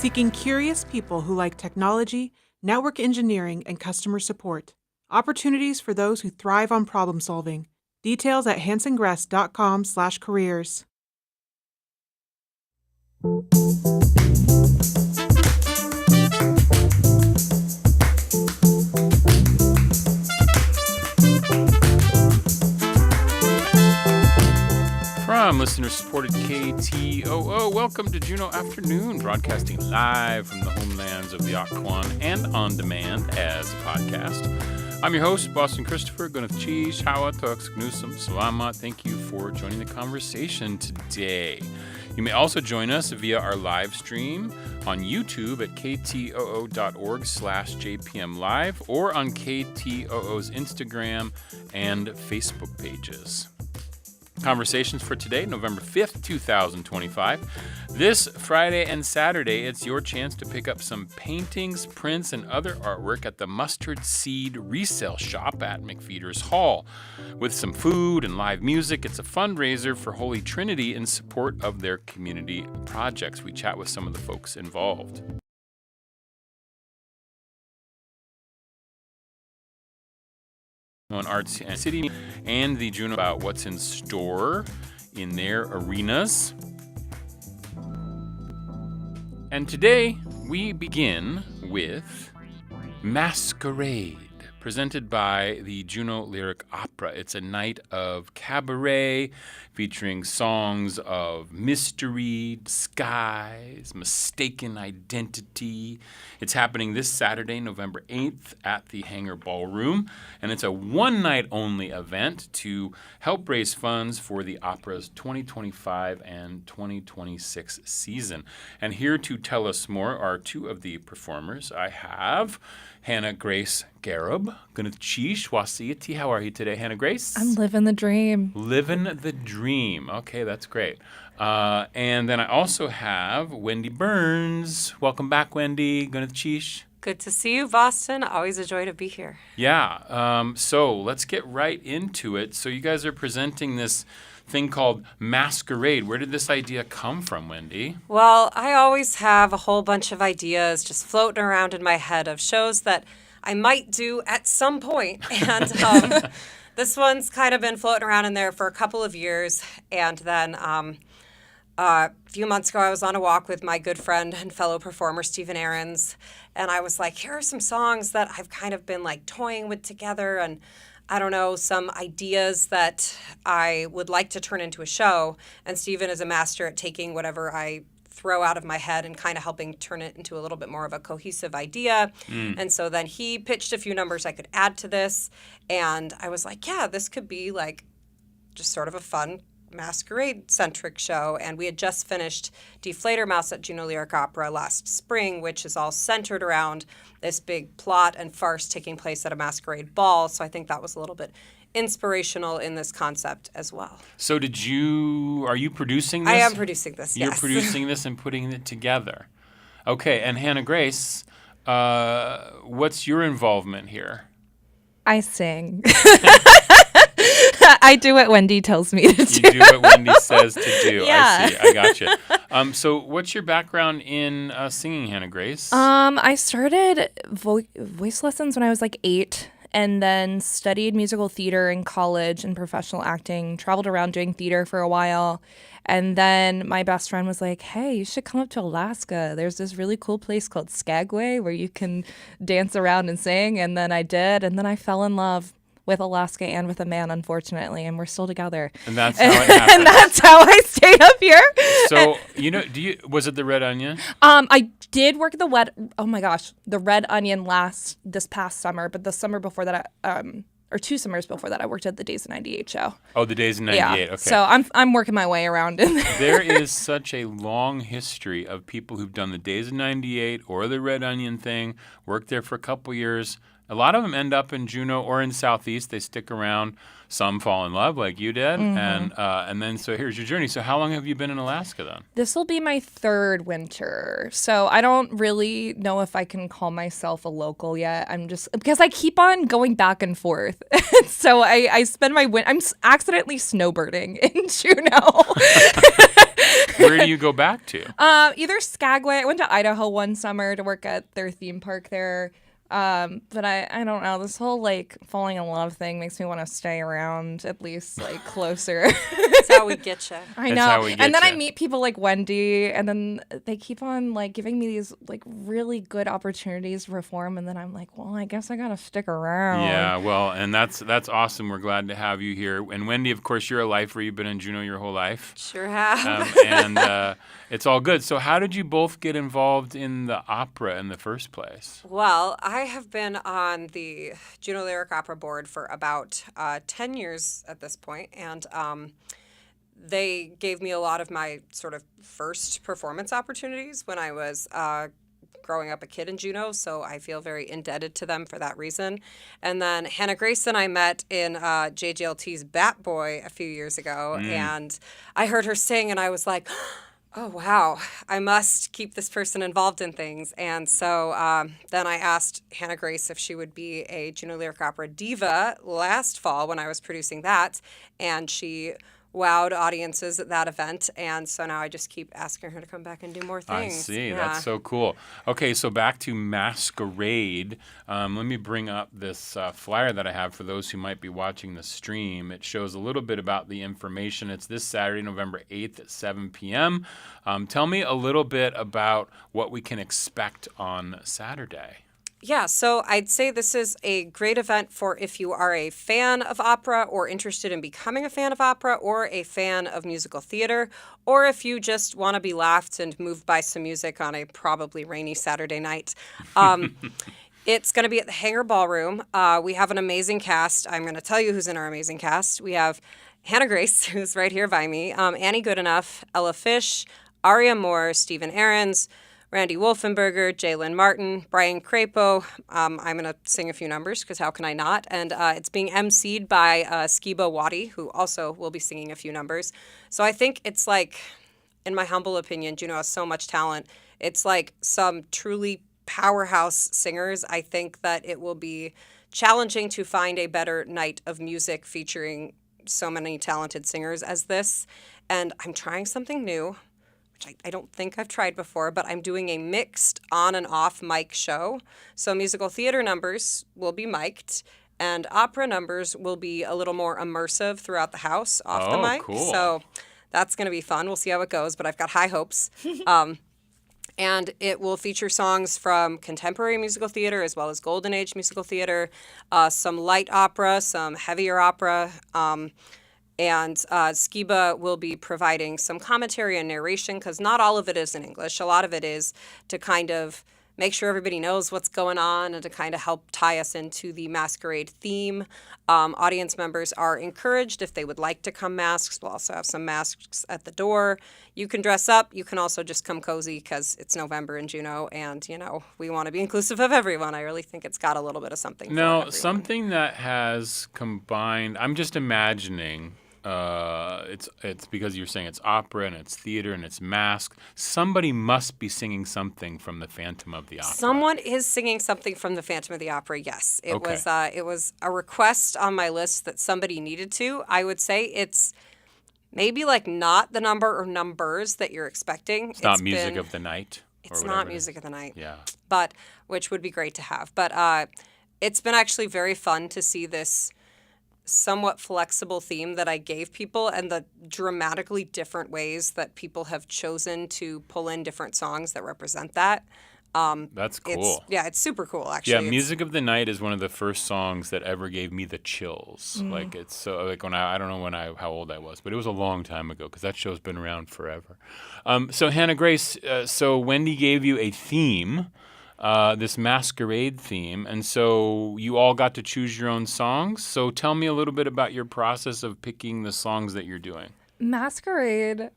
seeking curious people who like technology, network engineering, and customer support. Opportunities for those who thrive on problem solving. Details at hansongress.com/careers. From listener-supported KTOO, welcome to Juneau Afternoon, broadcasting live from the homelands of the Occoquan and on demand as a podcast. I'm your host, Boston Christopher. Gunath Cheese, Hawa, Tox, Gnusum, Salamat. Thank you for joining the conversation today. You may also join us via our live stream on YouTube at ktoo.org/jpmlive or on KTOO's Instagram and Facebook pages. Conversations for today, November 5th, 2025. This Friday and Saturday, it's your chance to pick up some paintings, prints, and other artwork at the Mustard Seed Resale Shop at McFeeters Hall. With some food and live music, it's a fundraiser for Holy Trinity in support of their community projects. We chat with some of the folks involved. On Arts and City and the Juneau about what's in store in their arenas. And today we begin with Masquerade, presented by the Juneau Lyric Opera. It's a night of cabaret featuring songs of mystery, disguise, mistaken identity. It's happening this Saturday, November 8th at the Hangar Ballroom, and it's a one-night-only event to help raise funds for the opera's 2025 and 2026 season. And here to tell us more are two of the performers. I have Hannah Grace Garib, Gunath Cheese, Wasiyati. How are you today, Hannah Grace? I'm living the dream. Living the dream. Okay, that's great. And then I also have Wendy Burns. Welcome back, Wendy. Gunath Cheese. Good to see you, Boston. Always a joy to be here. Yeah. So let's get right into it. So you guys are presenting this thing called Masquerade. Where did this idea come from, Wendy? Well, I always have a whole bunch of ideas just floating around in my head of shows that I might do at some point. And this one's kind of been floating around in there for a couple of years. And then a few months ago, I was on a walk with my good friend and fellow performer, Stephen Ahrens. And I was like, here are some songs that I've kind of been like toying with together. And I don't know, some ideas that I would like to turn into a show. And Stephen is a master at taking whatever I throw out of my head and kind of helping turn it into a little bit more of a cohesive idea. And so then he pitched a few numbers I could add to this. And I was like, yeah, this could be like just sort of a fun Masquerade-centric show. And we had just finished Deflator Mouse at Juneau Lyric Opera last spring, which is all centered around this big plot and farce taking place at a masquerade ball. So I think that was a little bit inspirational in this concept as well. So are you producing this? I am producing this, yes. You're producing this and putting it together. Okay, and Hannah Grace, what's your involvement here? I sing. I do what Wendy tells me to do. You do what Wendy says to do. Yeah. I see. I gotcha. So what's your background in singing, Hannah Grace? I started voice lessons when I was like 8 and then studied musical theater in college and professional acting, traveled around doing theater for a while. And then my best friend was like, hey, you should come up to Alaska. There's this really cool place called Skagway where you can dance around and sing. And then I did. And then I fell in love with Alaska and with a man, unfortunately, and we're still together. And that's how it happened. And that's how I stayed up here. So, was it the Red Onion? I did work the Red Onion this past summer, but the summer before that, or 2 summers before that, I worked at the Days of 98 show. Oh, the Days of 98, yeah. Okay. So I'm working my way around in there. There is such a long history of people who've done the Days of 98 or the Red Onion thing, worked there for a couple years, A lot of them end up in Juneau or in Southeast. They stick around. Some fall in love, like you did, and then so here's your journey. So how long have you been in Alaska then? This will be my third winter. So I don't really know if I can call myself a local yet. I'm just, because I keep on going back and forth. So I spend I'm accidentally snowbirding in Juneau. Where do you go back to? Either Skagway. I went to Idaho one summer to work at their theme park there. But I don't know. This whole like falling in love thing makes me want to stay around at least like closer. That's how we get you. I That's know. how we get And then ya. I meet people like Wendy, and then they keep on like giving me these like really good opportunities to perform, and then I'm like, well, I guess I gotta stick around. Yeah, well, and that's awesome. We're glad to have you here. And Wendy, of course, you're a lifer. You've been in Juneau your whole life. Sure have. And it's all good. So how did you both get involved in the opera in the first place? Well, I have been on the Juneau Lyric Opera board for about 10 years at this point, and they gave me a lot of my sort of first performance opportunities when I was growing up a kid in Juneau, so I feel very indebted to them for that reason. And then Hannah Grace and I met in JGLT's Bat Boy a few years ago, and I heard her sing, and I was like, oh, wow, I must keep this person involved in things. And so then I asked Hannah Grace if she would be a Juneau Lyric Opera diva last fall when I was producing that. And she wowed audiences at that event. And so now I just keep asking her to come back and do more things. I see. Yeah. That's so cool. Okay, so back to Masquerade. Let me bring up this flyer that I have for those who might be watching the stream. It shows a little bit about the information. It's this Saturday, November 8th at 7 p.m. Tell me a little bit about what we can expect on Saturday. Yeah, so I'd say this is a great event for if you are a fan of opera or interested in becoming a fan of opera or a fan of musical theater, or if you just want to be laughed and moved by some music on a probably rainy Saturday night. It's going to be at the Hangar Ballroom. We have an amazing cast. I'm going to tell you who's in our amazing cast. We have Hannah Grace, who's right here by me, Annie Goodenough, Ella Fish, Aria Moore, Stephen Ahrens, Randy Wolfenberger, Jalen Martin, Brian Crapo. I'm going to sing a few numbers because how can I not? And it's being emceed by Skiba Wadi, who also will be singing a few numbers. So I think it's like, in my humble opinion, Juneau has so much talent. It's like some truly powerhouse singers. I think that it will be challenging to find a better night of music featuring so many talented singers as this. And I'm trying something new, which I don't think I've tried before, but I'm doing a mixed on and off mic show. So musical theater numbers will be mic'd, and opera numbers will be a little more immersive throughout the house off the mic. Cool. So that's going to be fun. We'll see how it goes, but I've got high hopes. And it will feature songs from contemporary musical theater as well as Golden Age musical theater, some light opera, some heavier opera, and Skiba will be providing some commentary and narration because not all of it is in English. A lot of it is to kind of make sure everybody knows what's going on and to kind of help tie us into the Masquerade theme. Audience members are encouraged if they would like to come masked. We'll also have some masks at the door. You can dress up. You can also just come cozy because it's November in Juneau and, you know, we want to be inclusive of everyone. I really think it's got a little bit of something for Now, everyone. something that has combined, I'm just imagining, it's because you're saying it's opera and it's theater and it's masked. Somebody must be singing something from the Phantom of the Opera. Someone is singing something from the Phantom of the Opera. Yes, it Okay. was a request on my list that somebody needed to. I would say it's maybe like not the number or numbers that you're expecting. It's not music of the night. It's or not whatever it music is. of the night. Yeah. But which would be great to have. But it's been actually very fun to see this somewhat flexible theme that I gave people and the dramatically different ways that people have chosen to pull in different songs that represent that. That's cool. It's super cool, actually. Yeah, It's- Music of the Night is one of the first songs that ever gave me the chills. Like it's so like when I don't know how old I was, but it was a long time ago because that show's been around forever. So Hannah Grace, so Wendy gave you a theme, this Masquerade theme, and so you all got to choose your own songs. So tell me a little bit about your process of picking the songs that you're doing. Masquerade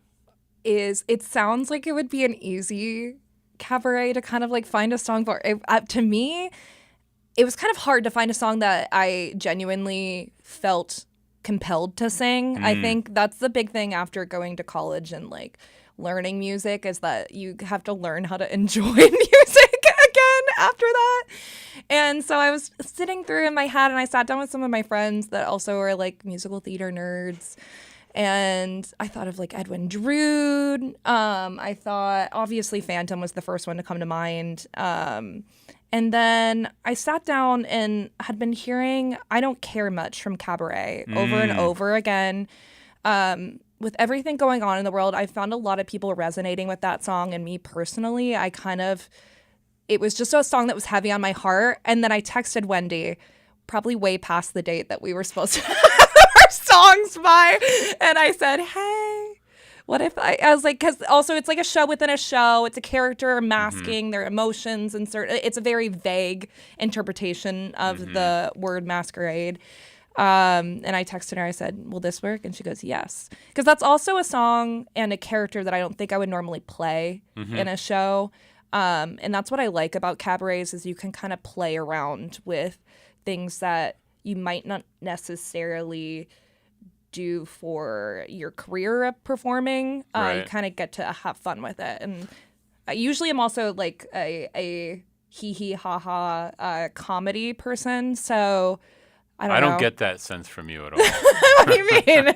it sounds like it would be an easy cabaret to kind of like find a song for. To me, it was kind of hard to find a song that I genuinely felt compelled to sing. I think that's the big thing after going to college and like learning music is that you have to learn how to enjoy music again after that. And so I was sitting through in my head and I sat down with some of my friends that also are like musical theater nerds. And I thought of like Edwin Drood. I thought obviously Phantom was the first one to come to mind. And then I sat down and had been hearing I Don't Care Much from Cabaret over and over again. With everything going on in the world, I found a lot of people resonating with that song. And me personally, it was just a song that was heavy on my heart. And then I texted Wendy, probably way past the date that we were supposed to have our songs by. And I said, hey, what if I was like, because also it's like a show within a show. It's a character masking their emotions and it's a very vague interpretation of the word masquerade. And I texted her, I said, will this work? And she goes, yes. Because that's also a song and a character that I don't think I would normally play in a show. And that's what I like about cabarets is you can kind of play around with things that you might not necessarily do for your career of performing. You kind of get to have fun with it. And I usually am also like a hee ha ha comedy person. So I don't get that sense from you at all. What do you mean?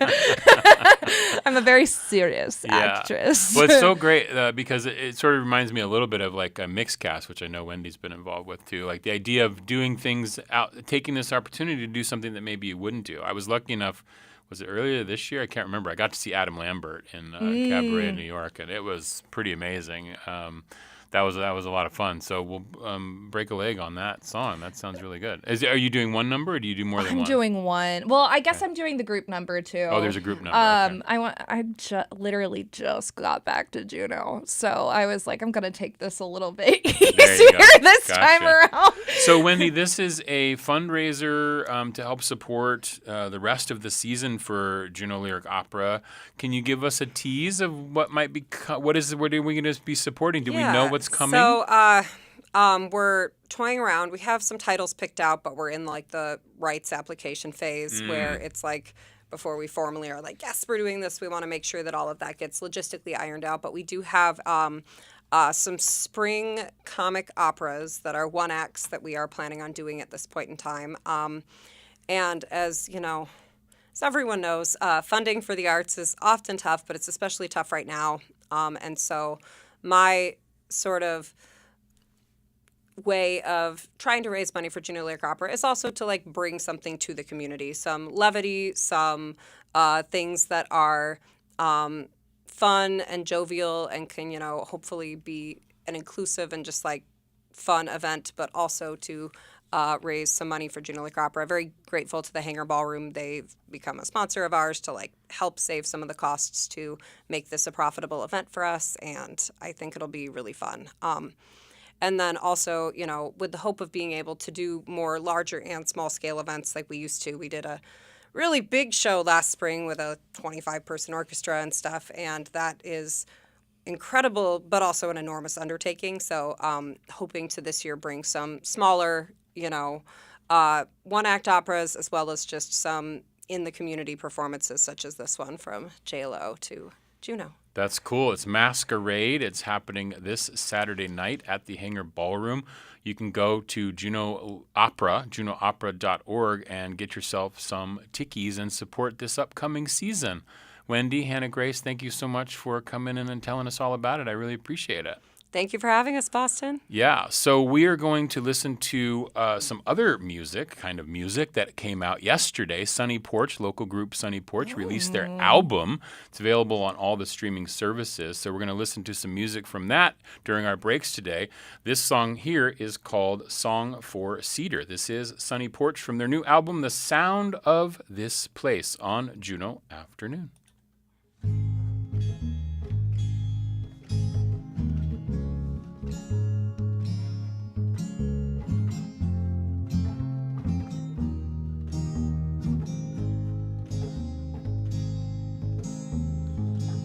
I'm a very serious actress. Well, it's so great because it sort of reminds me a little bit of like a mixed cast, which I know Wendy's been involved with too. Like the idea of doing things taking this opportunity to do something that maybe you wouldn't do. I was lucky enough, was it earlier this year? I can't remember. I got to see Adam Lambert in Cabaret in New York, and it was pretty amazing. That was a lot of fun. So we'll break a leg on that song. That sounds really good. Are you doing one number, or do you do more than one? I'm doing one. Well, I guess I'm doing the group number too. Oh, there's a group number. Okay. I literally just got back to Juneau, so I was like, I'm gonna take this a little bit easier this time around. So, Wendy, this is a fundraiser to help support the rest of the season for Juneau Lyric Opera. Can you give us a tease of what might be? What are we going to be supporting? Do we know what's coming? So we're toying around. We have some titles picked out, but we're in like the rights application phase where it's like before we formally are like, yes, we're doing this. We want to make sure that all of that gets logistically ironed out. But we do have some spring comic operas that are one acts that we are planning on doing at this point in time. And as you know, as everyone knows, funding for the arts is often tough, but it's especially tough right now. And so my sort of way of trying to raise money for Juneau Lyric Opera is also to like bring something to the community, some levity, some things that are fun and jovial and can, hopefully be an inclusive and just like fun event, but also to raise some money for Juneau Lyric Opera. Very grateful to the Hangar Ballroom. They've become a sponsor of ours to like help save some of the costs to make this a profitable event for us, and I think it'll be really fun. And then also, with the hope of being able to do more larger and small scale events like we used to. We did a really big show last spring with a 25-person orchestra and stuff, and that is incredible, but also an enormous undertaking. So hoping to this year bring some smaller, one-act operas as well as just some in-the-community performances such as this one from JLO to Juneau. That's cool. It's Masquerade. It's happening this Saturday night at the Hangar Ballroom. You can go to Juneau Opera, juneauopera.org, and get yourself some tickies and support this upcoming season. Wendy, Hannah Grace, thank you so much for coming in and telling us all about it. I really appreciate it. Thank you for having us, Boston. Yeah, so we are going to listen to some other music that came out yesterday. Sunny Porch, local group Sunny Porch, released their album. It's available on all the streaming services. So we're going to listen to some music from that during our breaks today. This song here is called Song for Cedar. This is Sunny Porch from their new album, The Sound of This Place, on Juneau Afternoon.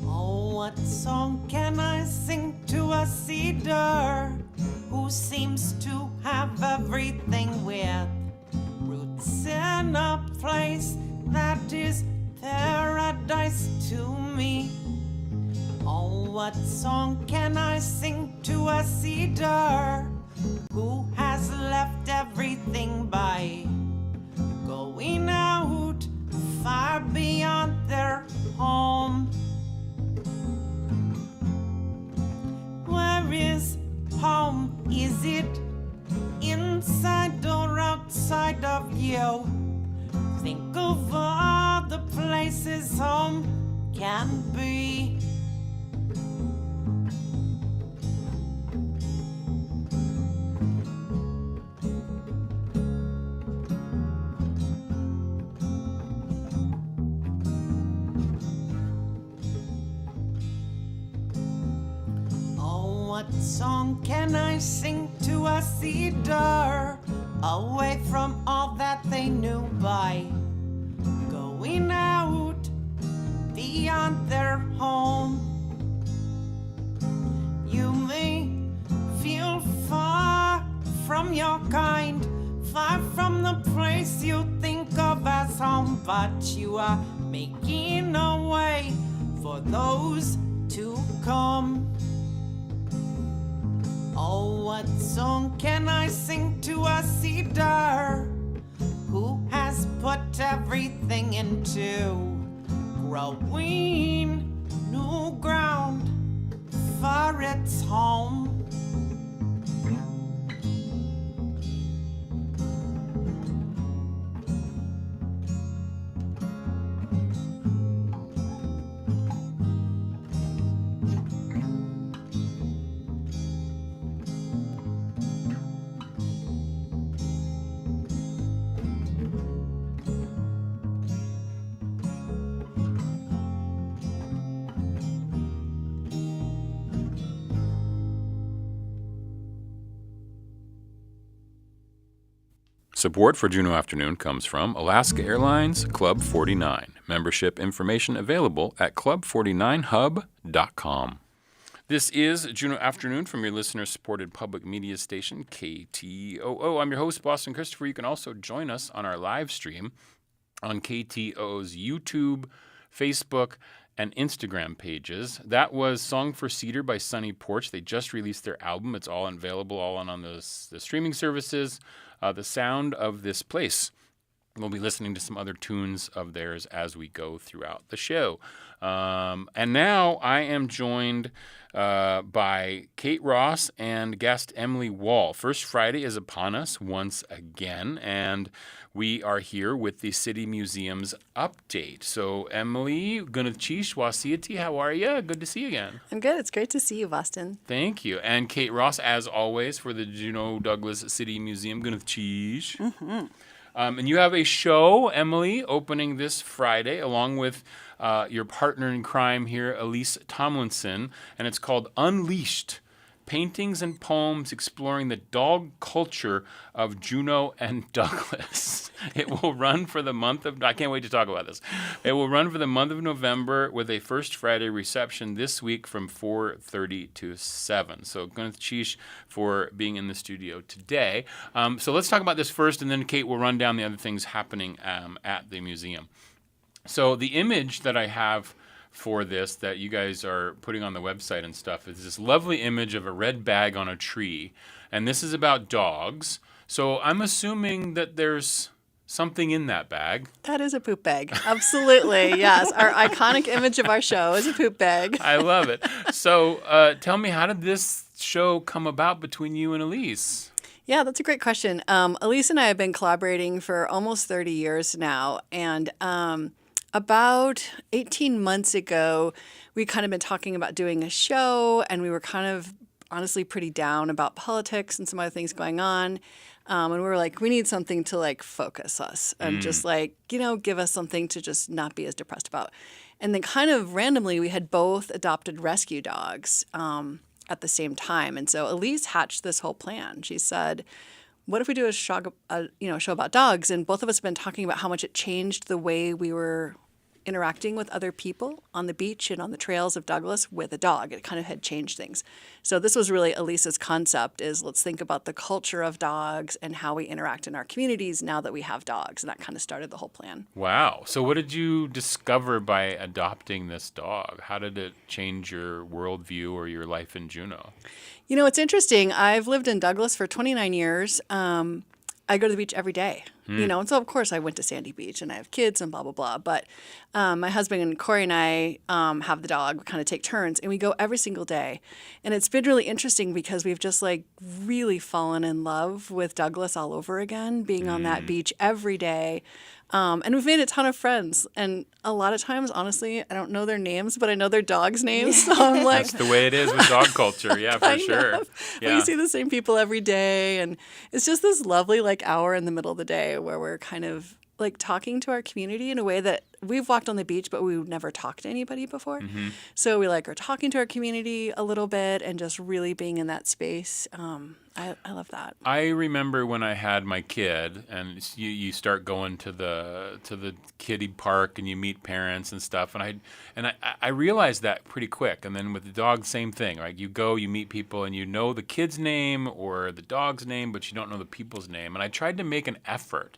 What song can I sing to a cedar who seems to have everything with roots in a place that is paradise to me. Oh, what song can I sing to a cedar who has left everything by going out far beyond their home? Where is home? Is it inside or outside of you? Think of all the places home can be. What song can I sing to a cedar away from all that they knew by going out beyond their home? You may feel far from your kind, far from the place you think of as home, but you are making a way for those to come. Oh, what song can I sing to a cedar who has put everything into growing new ground for its home? Support for Juneau Afternoon comes from Alaska Airlines Club 49. Membership information available at club49hub.com. This is Juneau Afternoon from your listener-supported public media station, KTOO. I'm your host, Boston Christopher. You can also join us on our live stream on KTOO's YouTube, Facebook, and Instagram pages. That was Song for Cedar by Sunny Porch. They just released their album. It's all available on the streaming services. The Sound of This Place. We'll be listening to some other tunes of theirs as we go throughout the show. And now I am joined by Kate Ross and guest Emily Wall. First Friday is upon us once again, and we are here with the City Museum's update. So, Emily, Gunachish Wasiati, how are you? Good to see you again. I'm good. It's great to see you, Boston. Thank you. And Kate Ross, as always, for the Juneau Douglas City Museum. Gunachish. Mm-hmm. And you have a show, Emily, opening this Friday, along with your partner in crime here, Elise Tomlinson, and it's called Unleashed, Paintings and Poems Exploring the Dog Culture of Juneau and Douglas. It will run for the month of, I can't wait to talk about this. It will run for the month of November with a First Friday reception this week from 4:30 to 7. So Gunachish for being in the studio today. So let's talk about this first, and then Kate will run down the other things happening at the museum. So the image that I have for this that you guys are putting on the website and stuff is this lovely image of a red bag on a tree. And this is about dogs. So I'm assuming that there's something in that bag. That is a poop bag. Absolutely. Yes. Our iconic image of our show is a poop bag. I love it. So tell me, how did this show come about between you and Elise? Yeah, that's a great question. Elise and I have been collaborating for almost 30 years now. And about 18 months ago, we kind of been talking about doing a show, and we were kind of honestly pretty down about politics and some other things going on. And we were like, we need something to like focus us and just like, give us something to just not be as depressed about. And then kind of randomly, we had both adopted rescue dogs at the same time. And so Elise hatched this whole plan. She said, what if we do a show about dogs? And both of us have been talking about how much it changed the way we were interacting with other people on the beach and on the trails of Douglas with a dog. It kind of had changed things. So this was really Elisa's concept is let's think about the culture of dogs and how we interact in our communities now that we have dogs. And that kind of started the whole plan. Wow. So what did you discover by adopting this dog? How did it change your worldview or your life in Juneau? You know, it's interesting. I've lived in Douglas for 29 years. I go to the beach every day, you know, and so of course I went to Sandy Beach and I have kids and blah, blah, blah. But my husband and Corey and I have the dog, we kind of take turns and we go every single day. And it's been really interesting because we've just like really fallen in love with Douglas all over again, being on that beach every day. And we've made a ton of friends. And a lot of times, honestly, I don't know their names, but I know their dogs' names. So I'm like, That's the way it is with dog culture. Yeah, for kind sure. of. Yeah. We see the same people every day. And it's just this lovely like hour in the middle of the day where we're kind of like talking to our community in a way that we've walked on the beach, but we've never talked to anybody before. So we like are talking to our community a little bit and just really being in that space. I love that. I remember when I had my kid, and you start going to the kiddie park, and you meet parents and stuff, and I realized that pretty quick. And then with the dog, same thing. Right? You go, you meet people, and you know the kid's name or the dog's name, but you don't know the people's name. And I tried to make an effort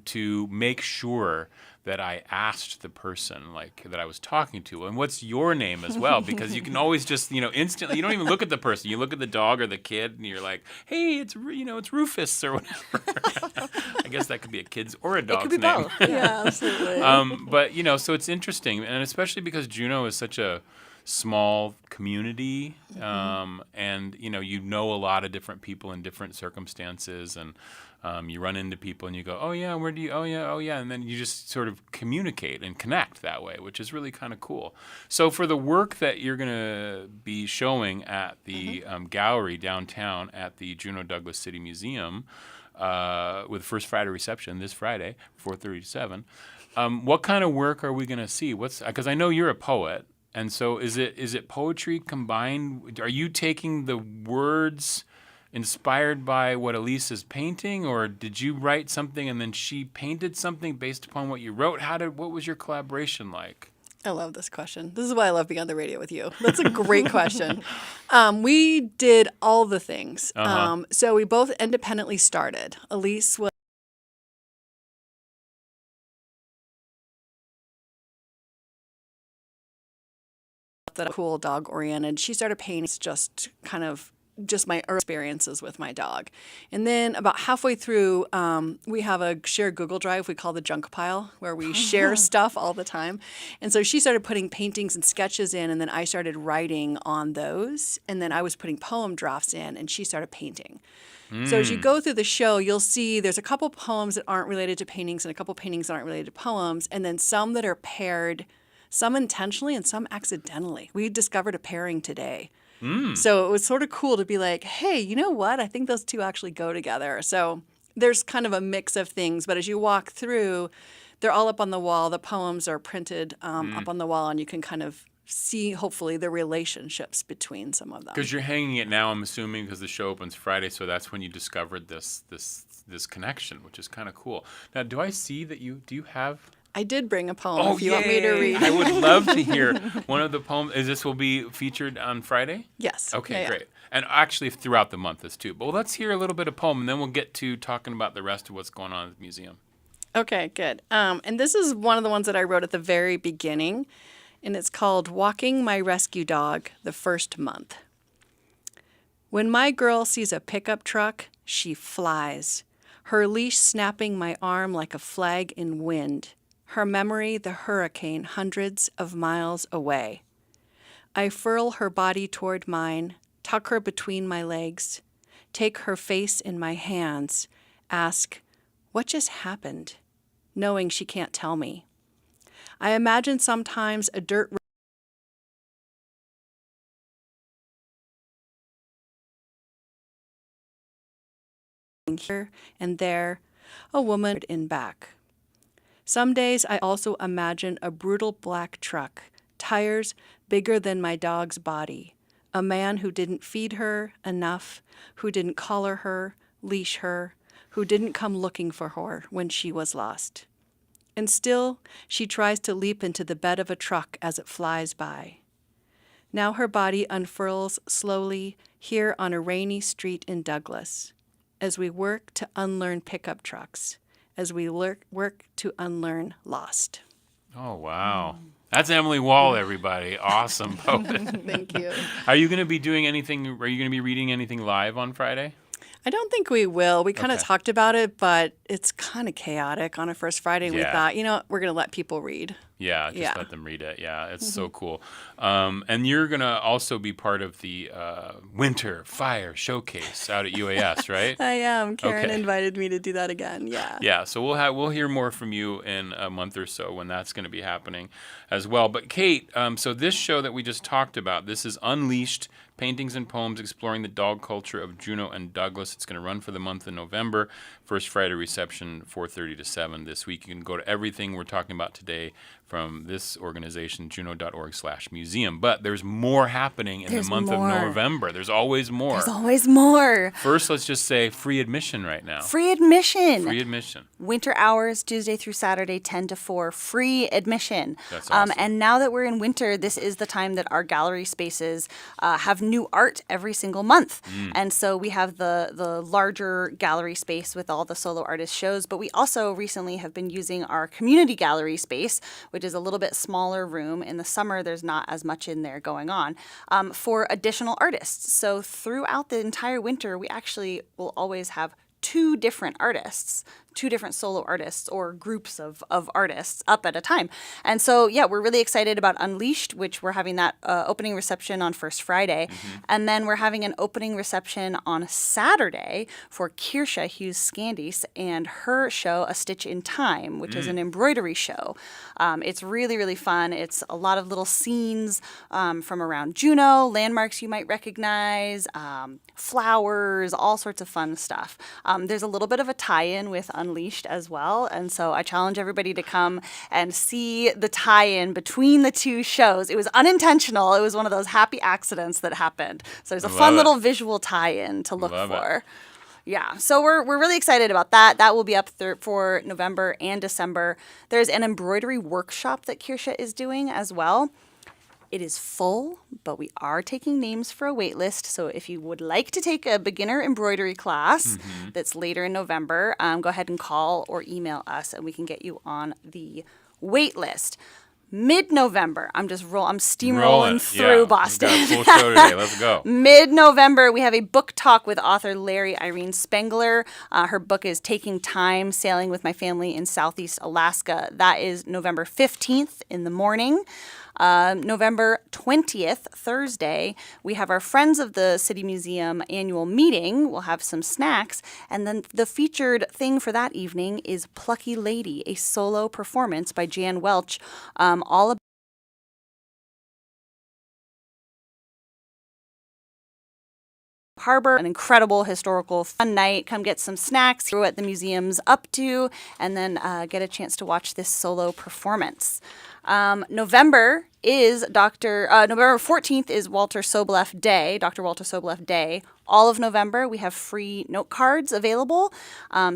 to make sure that I asked the person like that I was talking to, and what's your name as well, because you can always just instantly, you don't even look at the person, you look at the dog or the kid, and you're like, hey, it's Rufus or whatever. I guess that could be a kid's or a dog's It could be name. both. Yeah, absolutely. But so it's interesting, and especially because Juneau is such a small community, and you know a lot of different people in different circumstances, and you run into people and you go, oh yeah, where do you, oh yeah, and then you just sort of communicate and connect that way, which is really kind of cool. So for the work that you're going to be showing at the gallery downtown at the Juneau Douglas City Museum, with First Friday reception this Friday, 4:30 to 7, what kind of work are we going to see? Because I know you're a poet. And so is it poetry combined? Are you taking the words inspired by what Elise is painting, or did you write something and then she painted something based upon what you wrote? What was your collaboration like? I love this question. This is why I love being on the radio with you. That's a great question. We did all the things. So we both independently started. Elise was that cool dog oriented. She started painting just my experiences with my dog. And then about halfway through, we have a shared Google Drive we call the junk pile, where we share stuff all the time. And so she started putting paintings and sketches in, and then I started writing on those. And then I was putting poem drafts in, and she started painting. So as you go through the show, you'll see there's a couple poems that aren't related to paintings and a couple paintings that aren't related to poems, and then some that are paired, some intentionally and some accidentally. We discovered a pairing today. So it was sort of cool to be like, hey, you know what? I think those two actually go together. So there's kind of a mix of things. But as you walk through, they're all up on the wall. The poems are printed up on the wall, and you can kind of see, hopefully, the relationships between some of them. Because you're hanging it now, I'm assuming, because the show opens Friday, so that's when you discovered this connection, which is kind of cool. Now, do I see that do you have... I did bring a poem if you want me to read. I would love to hear one of the poems. This will be featured on Friday? Yes. Okay, Yeah. great. And actually throughout the month is too. But let's hear a little bit of poem, and then we'll get to talking about the rest of what's going on at the museum. Okay, good. And this is one of the ones that I wrote at the very beginning, and it's called Walking My Rescue Dog the First Month. When my girl sees a pickup truck, she flies, her leash snapping my arm like a flag in wind. Her memory the hurricane hundreds of miles away. I furl her body toward mine, tuck her between my legs, take her face in my hands, ask, what just happened? Knowing she can't tell me. I imagine sometimes a dirt road here and there, a woman in back. Some days I also imagine a brutal black truck, tires bigger than my dog's body, a man who didn't feed her enough, who didn't collar her, leash her, who didn't come looking for her when she was lost. And still, she tries to leap into the bed of a truck as it flies by. Now her body unfurls slowly here on a rainy street in Douglas, as we work to unlearn pickup trucks, as we work to unlearn Lost. Oh, wow. That's Emily Wall, everybody. Awesome poet. Thank you. Are you going to be doing anything? Are you going to be reading anything live on Friday? I don't think we will. We kind of Okay. talked about it, but it's kind of chaotic on a first Friday. And we Yeah. thought, we're going to let people read. Yeah, just Yeah. let them read it. Yeah, it's so cool. And you're going to also be part of the Winter Fire Showcase out at UAS, right? I am. Karen Okay. invited me to do that again. Yeah. Yeah, so we'll hear more from you in a month or so when that's going to be happening as well. But Kate, so this show that we just talked about, this is Unleashed, Paintings and Poems Exploring the Dog Culture of Juneau and Douglas. It's going to run for the month of November. First Friday reception, 4:30 to 7 this week. You can go to everything we're talking about today from this organization, juneau.org/museum. But there's more happening in There's the month more. of November. There's always more. There's always more. First, let's just say free admission right now. Free admission. Free admission. Winter hours, Tuesday through Saturday, 10 to 4, free admission. That's awesome. And now that we're in winter, this is the time that our gallery spaces have new art every single month. And so we have the larger gallery space with all the solo artist shows, but we also recently have been using our community gallery space, which is a little bit smaller room. In the summer, there's not as much in there going on, for additional artists. So throughout the entire winter, we actually will always have two different artists, two different solo artists or groups of artists up at a time. And so, yeah, we're really excited about Unleashed, which we're having that opening reception on First Friday. And then we're having an opening reception on Saturday for Kirsha Hughes-Scandis and her show, A Stitch in Time, which is an embroidery show. It's really, really fun. It's a lot of little scenes from around Juneau, landmarks you might recognize, flowers, all sorts of fun stuff. There's a little bit of a tie-in with Unleashed as well, and so I challenge everybody to come and see the tie-in between the two shows. It was unintentional. It was one of those happy accidents that happened. So there's a fun it. little visual tie-in to look Love it. for. Yeah, so we're really excited about that. That will be up for November and December. There's an embroidery workshop that Kirsha is doing as well. It is full, but we are taking names for a wait list. So if you would like to take a beginner embroidery class that's later in November, go ahead and call or email us and we can get you on the wait list. Mid-November, I'm steamrolling through Boston. We've got a full show today. Let's go. Mid-November, we have a book talk with author Larry Irene Spengler. Her book is Taking Time, Sailing with My Family in Southeast Alaska. That is November 15th in the morning. November 20th, Thursday, we have our Friends of the City Museum annual meeting. We'll have some snacks. And then the featured thing for that evening is Plucky Lady, a solo performance by Jan Welch, all about Harbor, an incredible historical fun night. Come get some snacks, see what the museum's up to, and then get a chance to watch this solo performance. November 14th is Walter Soboleff Day, Dr. Walter Soboleff Day. All of November, we have free note cards available.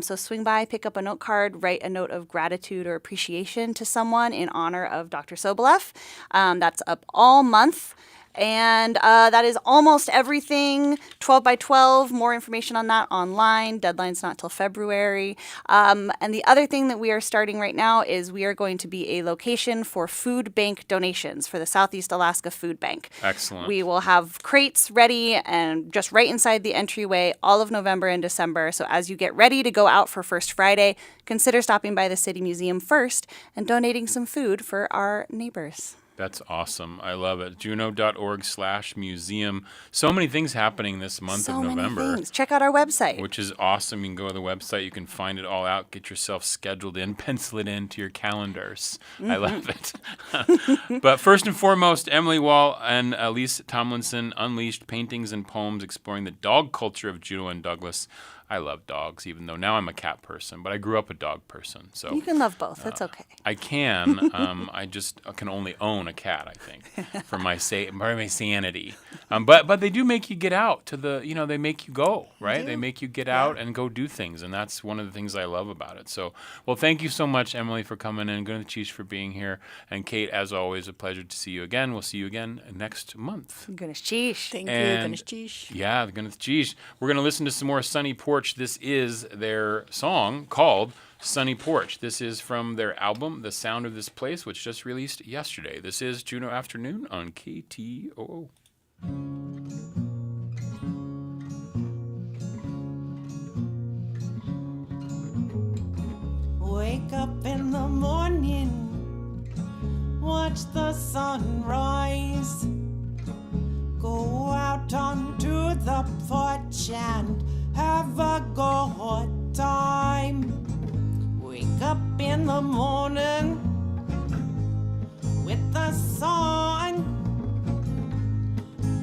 So swing by, pick up a note card, write a note of gratitude or appreciation to someone in honor of Dr. Soboleff. That's up all month. And that is almost everything. 12 by 12, more information on that online. Deadline's not till February. And the other thing that we are starting right now is we are going to be a location for food bank donations for the Southeast Alaska Food Bank. Excellent. We will have crates ready and just right inside the entryway all of November and December. So as you get ready to go out for First Friday, consider stopping by the City Museum first and donating some food for our neighbors. That's awesome. I love it. Juneau.org/museum. So many things happening this month of November. So many things. Check out our website. Which is awesome. You can go to the website. You can find it all out. Get yourself scheduled in. Pencil it into your calendars. I love it. But first and foremost, Emily Wall and Elise Tomlinson, Unleashed, Paintings and Poems Exploring the Dog Culture of Juneau and Douglas. I love dogs, even though now I'm a cat person, but I grew up a dog person. So You can love both. That's okay. I can. I just can only own a cat, I think, for my sanity. But they do make you get out to the, they make you go, right? They make you get out and go do things, and that's one of the things I love about it. So, well, thank you so much, Emily, for coming in. Goodness cheese for being here, and Kate, as always, a pleasure to see you again. We'll see you again next month. Goodness cheese. Thank you, And- goodness cheese. Yeah, the goodness cheese. We're gonna listen to some more Sunny Porch. This is their song called Sunny Porch. This is from their album, The Sound of This Place, which just released yesterday. This is Juneau Afternoon on KTOO. Wake up in the morning, watch the sun rise. Go out onto the porch and have a good time. Wake up in the morning with the sun.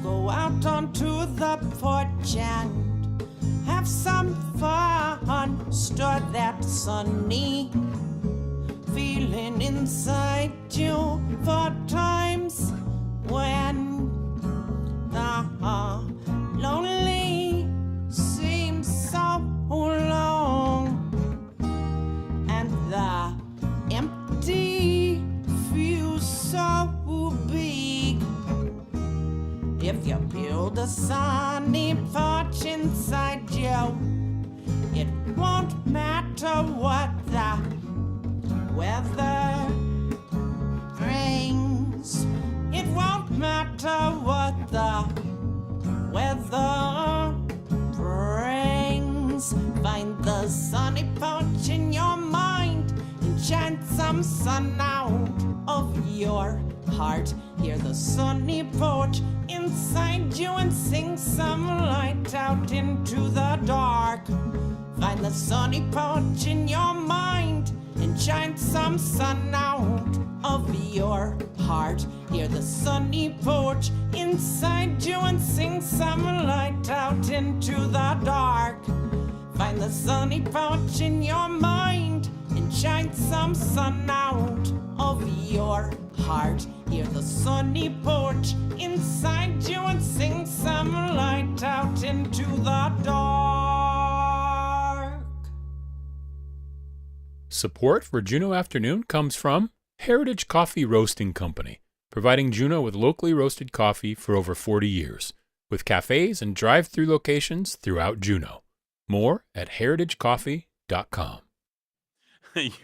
Go out onto the porch and have some fun. Store that sunny feeling inside you for times when the lonely seems so long and the empty feels so big. If you build a sunny porch inside you, it won't matter what the weather brings. It won't matter what the weather brings. Find the sunny porch in your mind and shine some sun out of your heart. Hear the sunny porch inside you and sing some light out into the dark. Find the sunny porch in your mind and shine some sun out of your heart. Hear the sunny porch inside you and sing some light out into the dark. Find the sunny porch in your mind and shine some sun out of your heart. Hear the sunny porch inside you and sing some light out into the dark. Support for Juneau Afternoon comes from Heritage Coffee Roasting Company, providing Juneau with locally roasted coffee for over 40 years, with cafes and drive-through locations throughout Juneau. More at heritagecoffee.com.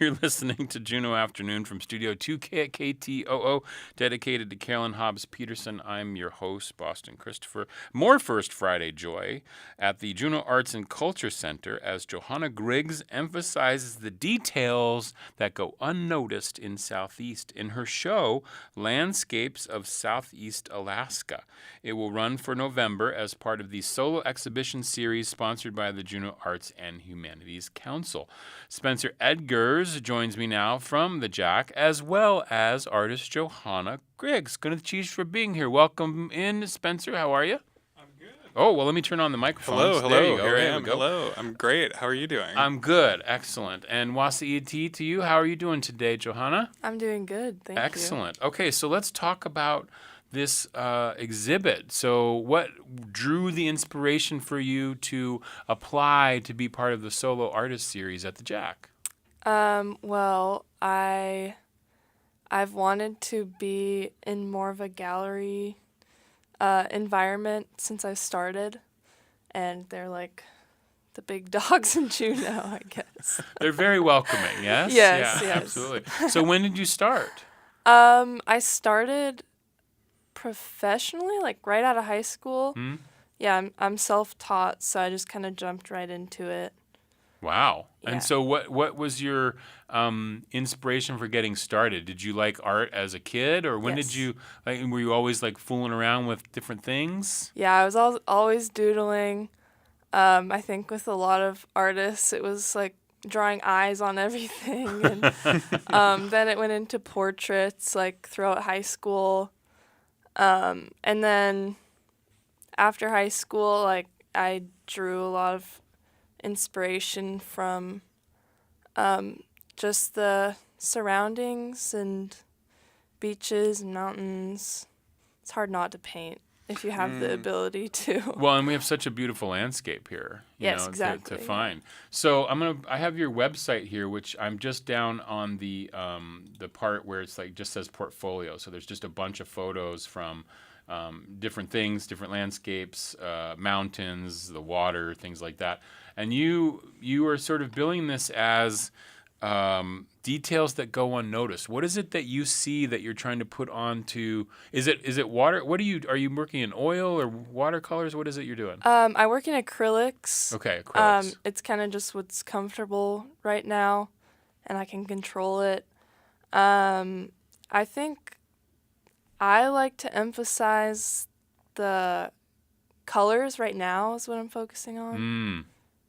You're listening to Juneau Afternoon from Studio 2K at KTOO, dedicated to Carolyn Hobbs Peterson. I'm your host, Boston Christopher. More First Friday joy at the Juneau Arts and Culture Center as Johanna Griggs emphasizes the details that go unnoticed in Southeast in her show, Landscapes of Southeast Alaska. It will run for November as part of the solo exhibition series sponsored by the Juneau Arts and Humanities Council. Spencer Edgar joins me now from the Jack, as well as artist Johanna Griggs. Good cheese for being here. Welcome in, Spencer. How are you? I'm good. Oh, well, let me turn on the microphone. Hello. There you go. Here I There we am. go. Hello. I'm great. How are you doing? I'm good. Excellent. And Wasi'iti to you. How are you doing today, Johanna? I'm doing good, thank you. Excellent. Okay, so let's talk about this exhibit. So what drew the inspiration for you to apply to be part of the solo artist series at the Jack? Well, I've wanted to be in more of a gallery environment since I started, and they're like the big dogs in Juneau, I guess. They're very welcoming, yes? Yes, Yeah, yes. absolutely. So when did you start? I started professionally, like right out of high school. Yeah, I'm self-taught, so I just kind of jumped right into it. Wow. Yeah. And so what was your inspiration for getting started? Did you like art as a kid, or when Yes. did you, were you always like fooling around with different things? Yeah, I was always doodling. I think with a lot of artists, it was like drawing eyes on everything. And then it went into portraits like throughout high school. And then after high school, like I drew a lot of inspiration from just the surroundings and beaches and mountains. It's hard not to paint if you have the ability to. Well, and we have such a beautiful landscape here, Yes, exactly, to yeah. find. So I have your website here, which I'm just down on the part where it's like just says portfolio. So there's just a bunch of photos from different things, different landscapes, mountains, the water, things like that. And you are sort of billing this as details that go unnoticed. What is it that you see that you're trying to put onto? Is it water? Are you working in oil or watercolors? What is it you're doing? I work in acrylics. Okay, acrylics. It's kind of just what's comfortable right now, and I can control it. I think I like to emphasize the colors right now is what I'm focusing on.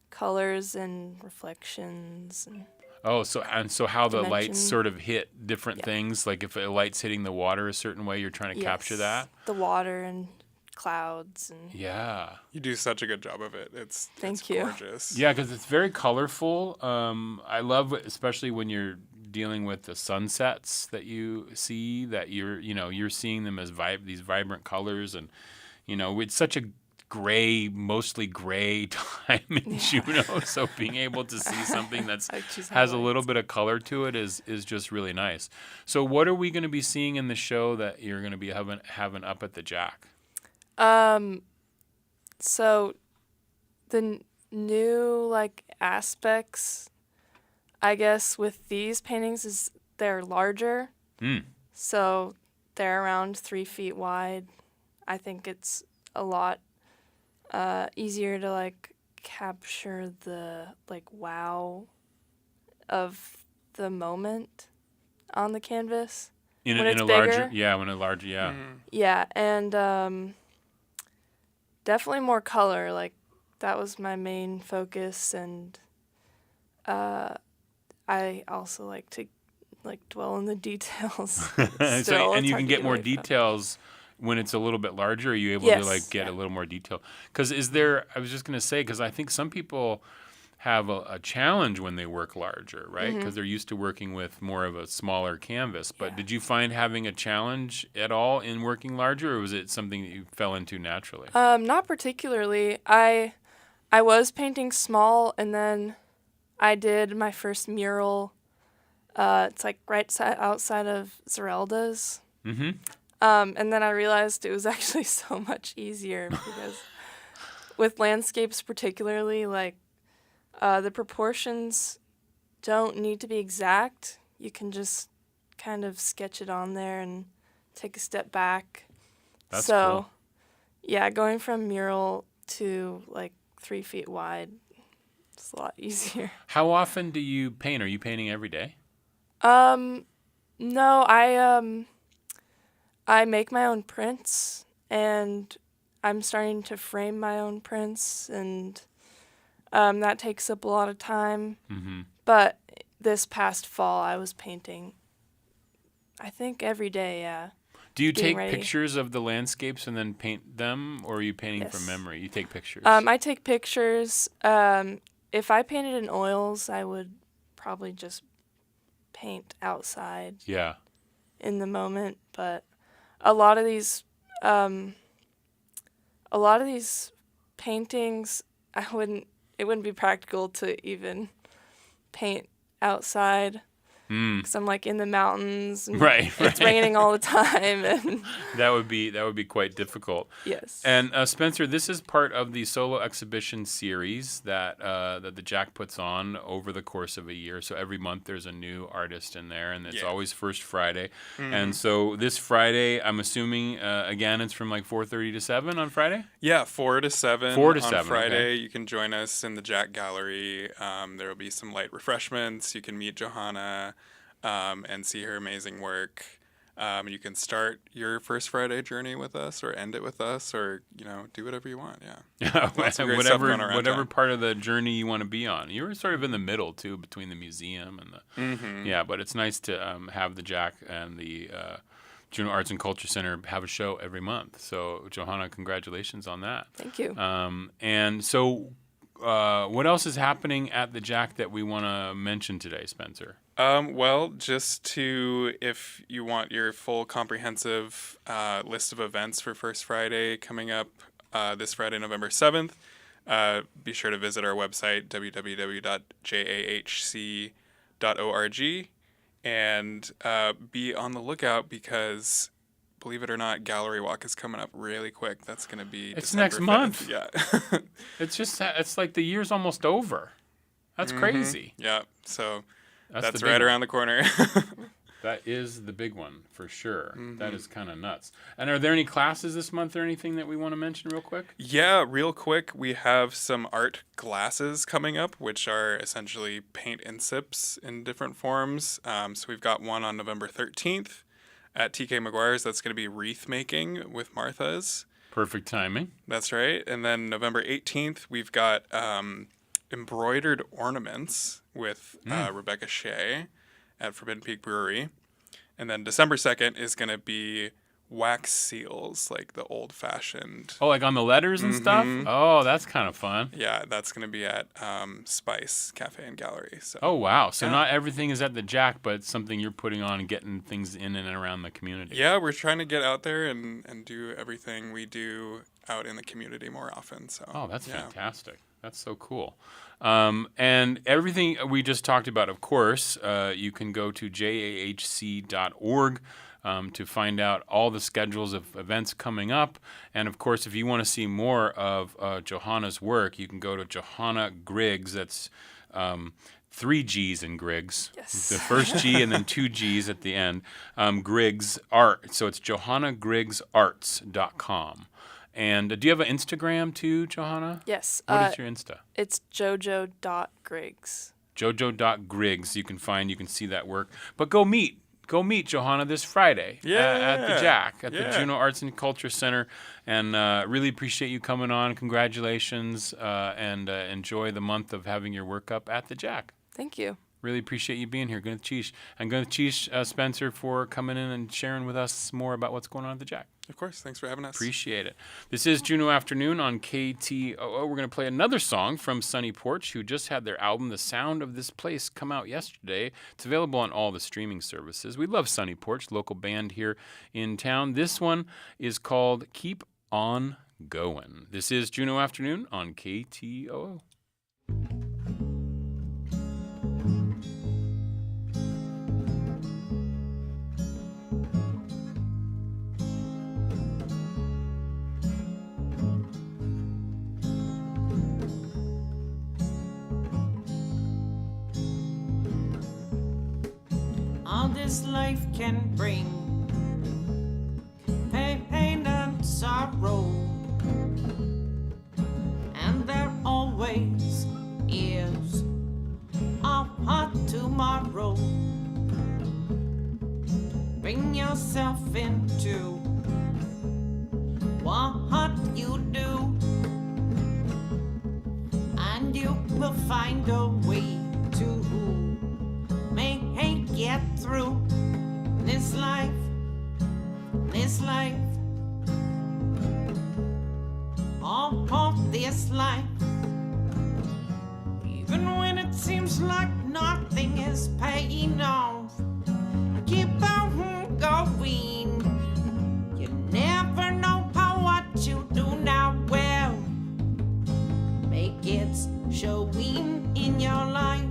Colors and reflections. And Oh, so how the lights dimension. sort of hit different things. Like if a light's hitting the water a certain way, you're trying to capture that. The water and clouds and Yeah. You do such a good job of it. Thank it's you. gorgeous. Yeah, because it's very colorful. I love it, especially when you're dealing with the sunsets that you see. That you're seeing them as these vibrant colors, and it's such a mostly gray time in Juneau. So being able to see something that's has a little bit of color to it is just really nice. So what are we going to be seeing in the show that you're going to be having up at the Jack? So the new aspects, I guess, with these paintings is they're larger. So they're around 3 feet wide. I think it's a lot easier to capture the wow of the moment on the canvas. In when a it's larger, bigger. yeah. Yeah, and definitely more color. That was my main focus, and I also like to dwell in the details. Still, And it's you hard can to get more away from. details when it's a little bit larger. Are you able Yes, to get yeah. a little more detail? Because I was just going to say, because I think some people have a challenge when they work larger, right? Because they're used to working with more of a smaller canvas. But did you find having a challenge at all in working larger, or was it something that you fell into naturally? Not particularly. I was painting small, and then I did my first mural. It's right outside of Zerelda's. Mm-hmm. And then I realized it was actually so much easier because with landscapes particularly, the proportions don't need to be exact. You can just kind of sketch it on there and take a step back. That's so, cool. Yeah, going from mural to 3 feet wide, it's a lot easier. How often do you paint? Are you painting every day? No, I make my own prints, and I'm starting to frame my own prints, and that takes up a lot of time. Mm-hmm. But this past fall, I was painting, I think, every day, yeah. Do you Being take ready. pictures of the landscapes and then paint them, or are you painting from Yes. memory? You take pictures. I take pictures. If I painted in oils, I would probably just paint outside Yeah. in the moment, but a lot of these paintings, it wouldn't be practical to even paint outside because I'm in the mountains and Right. it's raining all the time, and That would be quite difficult. yes. And Spencer, this is part of the solo exhibition series that the Jack puts on over the course of a year. So every month there's a new artist in there, and it's always first Friday. And so this Friday, I'm assuming again it's from 4:30 to 7 on Friday. Yeah, 4 to 7 4 to on 7, Friday. okay. You can join us in the Jack Gallery. There will be some light refreshments. You can meet Johanna and see her amazing work. You can start your first Friday journey with us, or end it with us, or do whatever you want. Yeah, Lots of great stuff going around whatever town. part of the journey you want to be on. You're sort of in the middle too, between the museum and the yeah. But it's nice to have the Jack and the Juneau Arts and Culture Center have a show every month. So Johanna, congratulations on that. Thank you. And so, what else is happening at the Jack that we want to mention today, Spencer? Well, if you want your full comprehensive list of events for First Friday coming up this Friday, November 7th, be sure to visit our website, www.jahc.org, and be on the lookout because, believe it or not, Gallery Walk is coming up really quick. That's going to be It's December next 5th. month. Yeah. It's like the year's almost over. That's crazy. Yeah, so That's that's the big right one. around the corner. That is the big one for sure. That is kind of nuts. And are there any classes this month or anything that we want to mention real quick? Yeah, real quick, we have some art glasses coming up, which are essentially paint and sips in different forms. So we've got one on November 13th at TK McGuire's. That's going to be wreath making with Martha's. Perfect timing. That's right. And then November 18th, we've got embroidered ornaments with Rebecca Shea at Forbidden Peak Brewery. And then December 2nd is going to be wax seals, like the old-fashioned. Oh, like on the letters and stuff? Oh, that's kind of fun. Yeah, that's going to be at Spice Cafe and Gallery. So. Oh, wow. So not everything is at the Jack, but it's something you're putting on and getting things in and around the community. Yeah, we're trying to get out there and do everything we do out in the community more often. So. Oh, that's fantastic. That's so cool. And everything we just talked about, of course, you can go to jahc.org to find out all the schedules of events coming up. And, of course, if you want to see more of Johanna's work, you can go to Johanna Griggs. That's 3 G's in Griggs. Yes. The first G and then 2 G's at the end. Griggs Art. So it's johannagrigsarts.com. And do you have an Instagram too, Johanna? Yes. What is your Insta? It's jojo.griggs. Jojo.griggs. You can see that work. But go meet Johanna this Friday at the Jack, at the Juneau Arts and Culture Center. And really appreciate you coming on. Congratulations, and enjoy the month of having your work up at the Jack. Thank you. Really appreciate you being here. And Spencer, for coming in and sharing with us more about what's going on at the Jack. Of course. Thanks for having us. Appreciate it. This is Juneau Afternoon on KTOO. We're going to play another song from Sunny Porch, who just had their album, The Sound of This Place, come out yesterday. It's available on all the streaming services. We love Sunny Porch, local band here in town. This one is called Keep On Going. This is Juneau Afternoon on KTOO. All this life can bring pain and sorrow, and there always is a hot tomorrow. Bring yourself into what you do, and you will find a way to get through this life, all of this life. Even when it seems like nothing is paying off, keep on going. You never know how what you do now will make it showing in your life,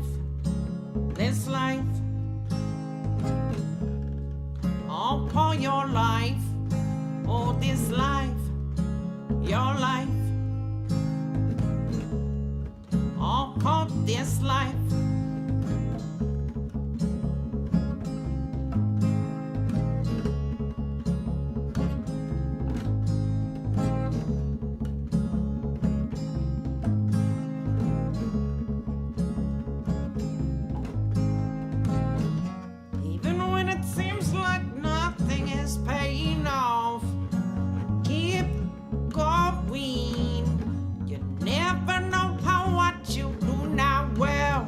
this life. All for your life, oh this life, your life. All for this life. Even when it seems like nothing is paying off, keep going. You never know how what you do now will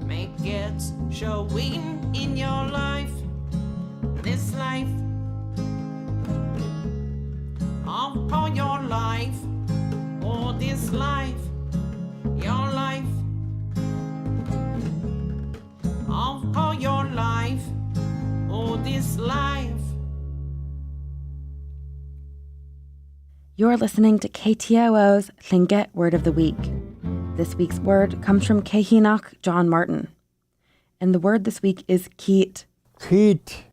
make it showing in your life, this life. All for your life, oh this life, life. You're listening to KTOO's Tlingit Word of the Week. This week's word comes from Kehinach John Martin. And the word this week is keet. Keet.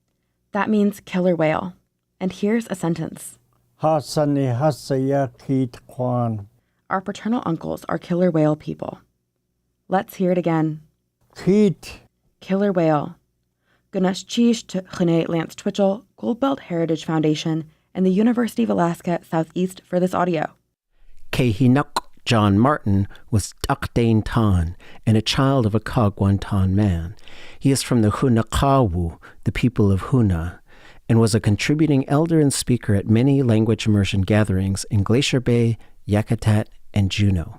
That means killer whale. And here's a sentence. Hasani hasaya keet kwan. Our paternal uncles are killer whale people. Let's hear it again. Keet. Killer whale. Ganesh Chish to Chene Lance Twitchell, Goldbelt Heritage Foundation, and the University of Alaska Southeast for this audio. Kehinuk John Martin was Dakdane Tan and a child of a Kagwantan man. He is from the Hunakawu, the people of Huna, and was a contributing elder and speaker at many language immersion gatherings in Glacier Bay, Yakutat, and Juneau.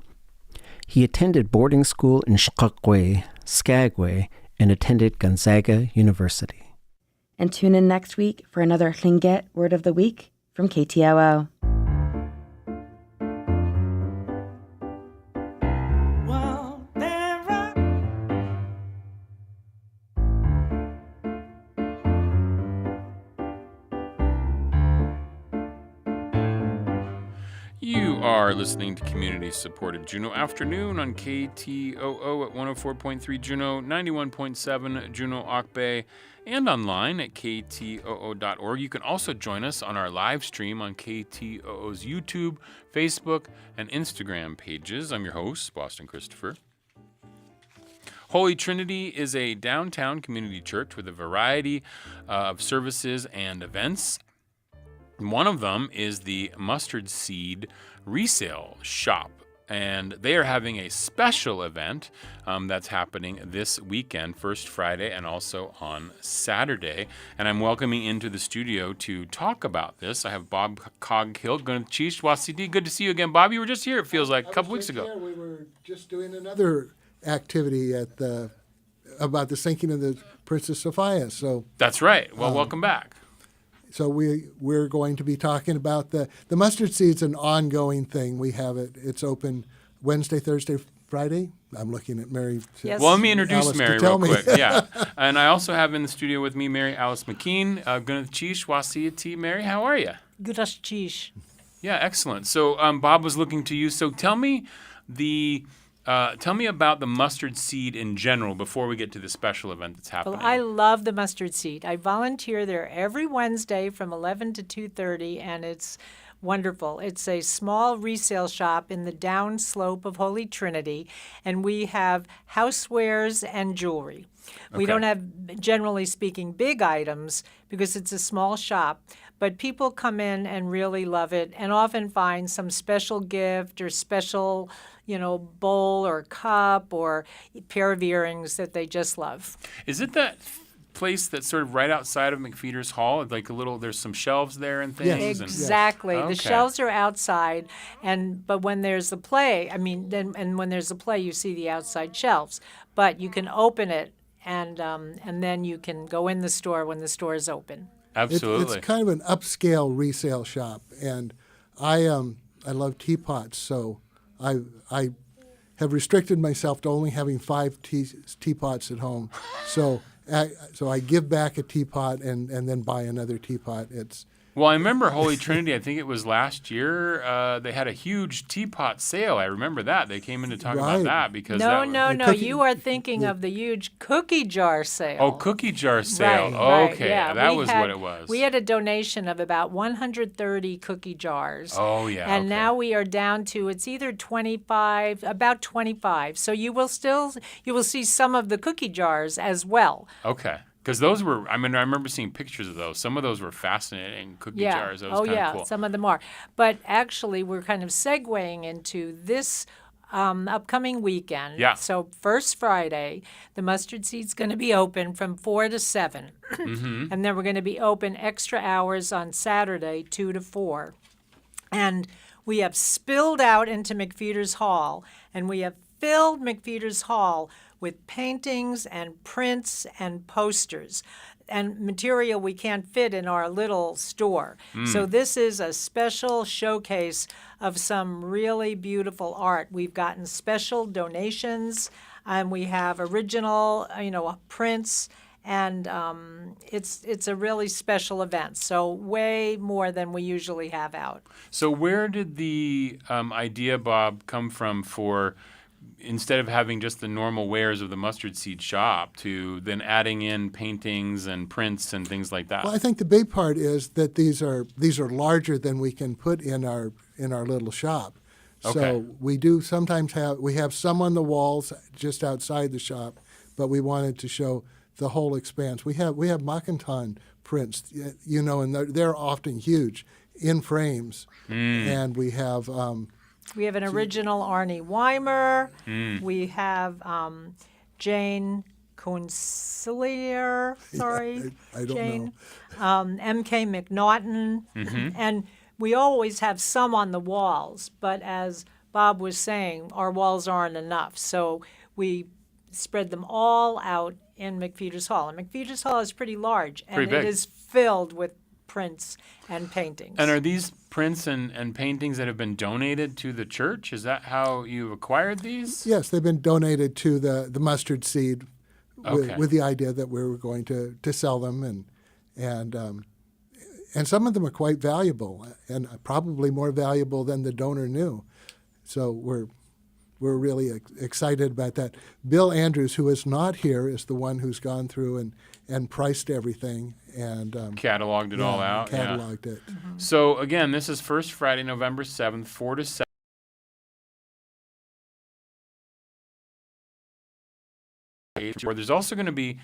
He attended boarding school in Skagway, and attended Gonzaga University. And tune in next week for another Tlingit Word of the Week from KTOO. Well, there are You are listening to community-supported Juneau Afternoon on KTOO at 104.3 Juneau, 91.7 Juneau Akbe, and online at ktoo.org. You can also join us on our live stream on KTOO's YouTube, Facebook, and Instagram pages. I'm your host, Boston Christopher. Holy Trinity is a downtown community church with a variety of services and events. One of them is the Mustard Seed Resale Shop, and they are having a special event that's happening this weekend, First Friday, and also on Saturday. And I'm welcoming into the studio to talk about this. I have Bob Coghill, Gunchish Wasidi. Good to see you again, Bob. You were just here, it feels like, a couple weeks ago. We were just doing another activity about the sinking of the Princess Sophia. So that's right. Well, welcome back. So we're going to be talking about the mustard seed's an ongoing thing. We have it. It's open Wednesday, Thursday, Friday. I'm looking at Mary. Yes. Well, let me introduce Alice Mary to tell real me. quick. Yeah. And I also have in the studio with me Mary Alice McKean. Gunchish Wasiyati. Mary, how are you? Gurashchish. Yeah, excellent. So Bob was looking to you. So tell me about the mustard seed in general before we get to the special event that's happening. Well, I love the mustard seed. I volunteer there every Wednesday from 11 to 2:30, and it's wonderful. It's a small resale shop in the downslope of Holy Trinity, and we have housewares and jewelry. We don't have, generally speaking, big items because it's a small shop, but people come in and really love it and often find some special gift or special bowl or cup or pair of earrings that they just love. Is it that place that's sort of right outside of McFeeters Hall? Like there's some shelves there and things? Yes. Exactly. Okay. The shelves are outside, but when there's a play, when there's a play, you see the outside shelves. But you can open it, and then you can go in the store when the store is open. Absolutely. It's kind of an upscale resale shop, and I love teapots, so I have restricted myself to only having 5 teapots at home. So I give back a teapot and then buy another teapot. Well, I remember Holy Trinity, I think it was last year, they had a huge teapot sale. I remember that. They came in to talk about that because No. You are thinking of the huge cookie jar sale. Oh, cookie jar sale. Right, Okay, yeah. that was what it was. We had a donation of about 130 cookie jars. Oh, yeah. And now we are down to, it's either about 25. So you will see some of the cookie jars as well. Okay. Because those were, I remember seeing pictures of those. Some of those were fascinating cookie jars. That was kind of cool. Some of them are. But actually, we're kind of segueing into this upcoming weekend. Yeah. So First Friday, the mustard seed's going to be open from 4 to 7. Mm-hmm. And then we're going to be open extra hours on Saturday, 2 to 4. And we have spilled out into McFeeters Hall, and we have filled McFeeters Hall with paintings and prints and posters and material we can't fit in our little store. So this is a special showcase of some really beautiful art. We've gotten special donations, and we have original, prints and it's a really special event. So way more than we usually have out. So where did the idea, Bob, come from for instead of having just the normal wares of the mustard seed shop to then adding in paintings and prints and things like that? Well, I think the big part is that these are larger than we can put in our little shop. Okay. So we do sometimes have some on the walls just outside the shop, but we wanted to show the whole expanse. We have Macinton prints, and they're often huge in frames, and we have. We have an original Arnie Weimer. We have Jane Consigliere. Sorry, I don't Jane. M.K. McNaughton. And we always have some on the walls, but as Bob was saying, our walls aren't enough. So we spread them all out in McFeeters Hall. And McFeeters Hall is pretty large, and Pretty big. it is filled with prints and paintings. And are these prints and paintings that have been donated to the church? Is that how you acquired these? Yes, they've been donated to the mustard seed Okay. with the idea that we were going to sell them, and some of them are quite valuable, and probably more valuable than the donor knew. So we're really excited about that. Bill Andrews, who is not here, is the one who's gone through and priced everything and Cataloged it all out. Yeah. Cataloged it. So again, this is first Friday, November 7th, 4 to 7. Where there's also going to be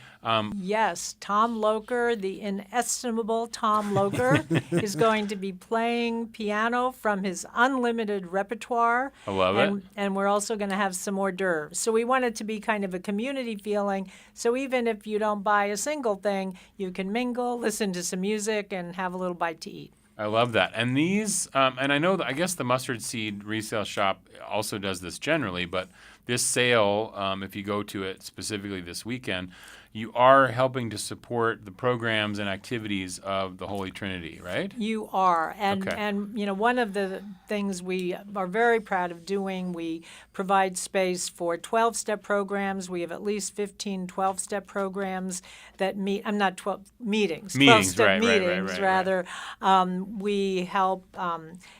Yes, Tom Loker, the inestimable Tom Loker, is going to be playing piano from his unlimited repertoire. I love it. And we're also going to have some hors d'oeuvres. So we want it to be kind of a community feeling. So even if you don't buy a single thing, you can mingle, listen to some music, and have a little bite to eat. I love that. And these, and I know that I guess the mustard seed resale shop also does this generally, but this sale, if you go to it specifically this weekend, you are helping to support the programs and activities of the Holy Trinity, right? You are. And, Okay. and one of the things we are very proud of doing, we provide space for 12-step programs. We have at least 15 12-step programs that meet, I'm not 12, meetings. Meetings, 12-step right, meetings, right. rather. We help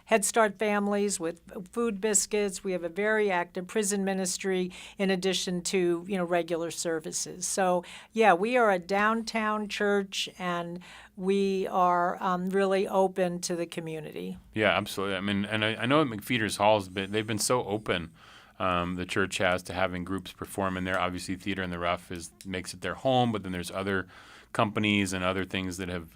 Head Start families with food biscuits. We have a very active prison ministry in addition to, regular services. So, yeah, we are a downtown church, and we are really open to the community. Yeah, absolutely. I mean, and I know at McFeeters Halls, they've been so open. The church has to having groups perform in there. Obviously, Theater in the Rough makes it their home, but then there's other companies and other things that have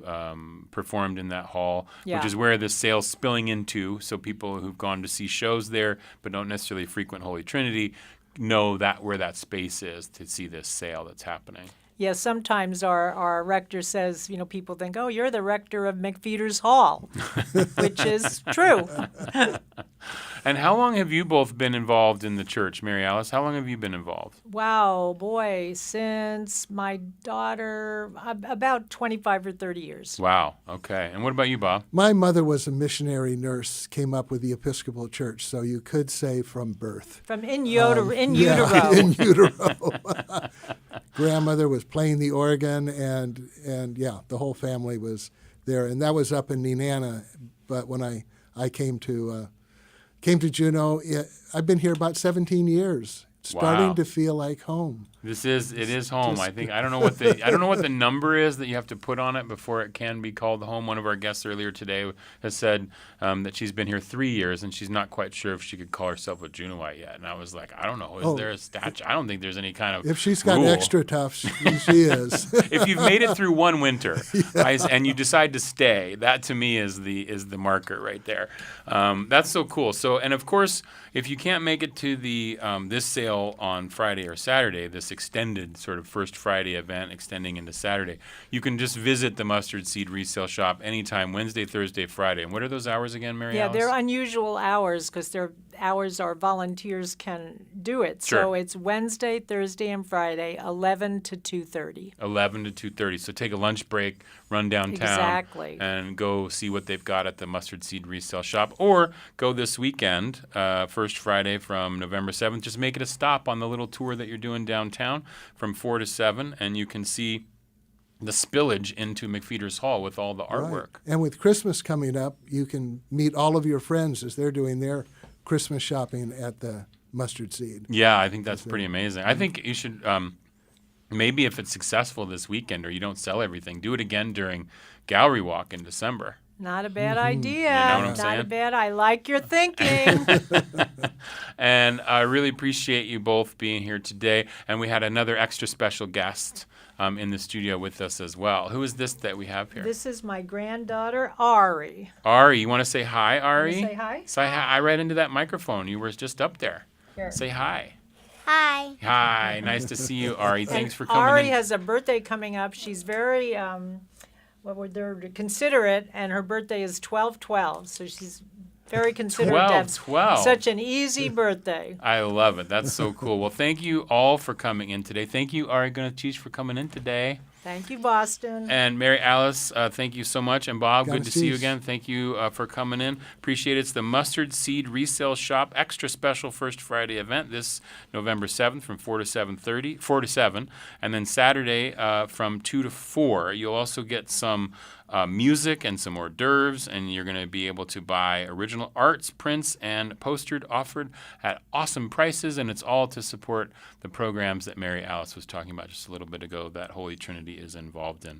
performed in that hall, Yeah. which is where this sale's spilling into. So people who've gone to see shows there but don't necessarily frequent Holy Trinity know that where that space is to see this sale that's happening. Yeah, sometimes our rector says, people think, oh, you're the rector of McFeeters Hall, which is true. And how long have you both been involved in the church, Mary Alice? How long have you been involved? Wow, boy, since my daughter, about 25 or 30 years. Wow. Okay. And what about you, Bob? My mother was a missionary nurse, came up with the Episcopal Church, so you could say from birth. From in utero. In utero. Grandmother was playing the organ, and yeah, the whole family was there, and that was up in Nenana. But when I came to Juneau, I've been here about 17 years. Starting Wow. to feel like home. It is home. I think I don't know what the number is that you have to put on it before it can be called home. One of our guests earlier today has said that she's been here 3 years and she's not quite sure if she could call herself a Juneauite yet. And I was like, I don't know. Is there a statute? I don't think there's any kind of If she's got rule. extra tough, she is. If you've made it through one winter and you decide to stay, that to me is the marker right there. That's so cool. So, and of course, if you can't make it to the this sale on Friday or Saturday, this extended sort of First Friday event extending into Saturday, you can just visit the Mustard Seed Resale Shop anytime, Wednesday, Thursday, Friday. And what are those hours again, Mary Yeah, Alice? they're unusual hours because they're hours our volunteers can do it. Sure. So it's Wednesday, Thursday, and Friday, 11 to 2:30. 11 to 2:30. So take a lunch break, run downtown, Exactly. and go see what they've got at the Mustard Seed Resale Shop. Or go this weekend, First Friday from November 7th. Just make it a stop on the little tour that you're doing downtown from 4 to 7, and you can see the spillage into McFeeters Hall with all the artwork. Right. And with Christmas coming up, you can meet all of your friends as they're doing their Christmas shopping at the Mustard Seed. Yeah, I think that's pretty amazing. I think you should, maybe if it's successful this weekend or you don't sell everything, do it again during Gallery Walk in December. Not a bad idea. You know what I'm Not saying? a bad. I like your thinking. And I really appreciate you both being here today. And we had another extra special guest in the studio with us as well. Who is this that we have here? This is my granddaughter, Ari. Ari, you want to say hi, Ari? Say hi? Say hi. I right into that microphone. You were just up there. Here. Say hi. Hi. Hi. Nice to see you, Ari. Thanks for coming Ari in. has a birthday coming up. She's very considerate, and her birthday is 12/12, so she's very considerate. to have 12/12. Such an easy birthday. I love it. That's so cool. Well, thank you all for coming in today. Thank you, Ari Gunatish, for coming in today. Thank you, Boston. And Mary Alice, thank you so much. And Bob, good to see you Gunatish. again. Thank you for coming in. Appreciate it. It's the Mustard Seed Resale Shop extra special First Friday event this November 7th from 4 to 7, and then Saturday from 2 to 4. You'll also get some music and some hors d'oeuvres, and you're going to be able to buy original arts, prints, and posters offered at awesome prices, and it's all to support the programs that Mary Alice was talking about just a little bit ago that Holy Trinity is involved in.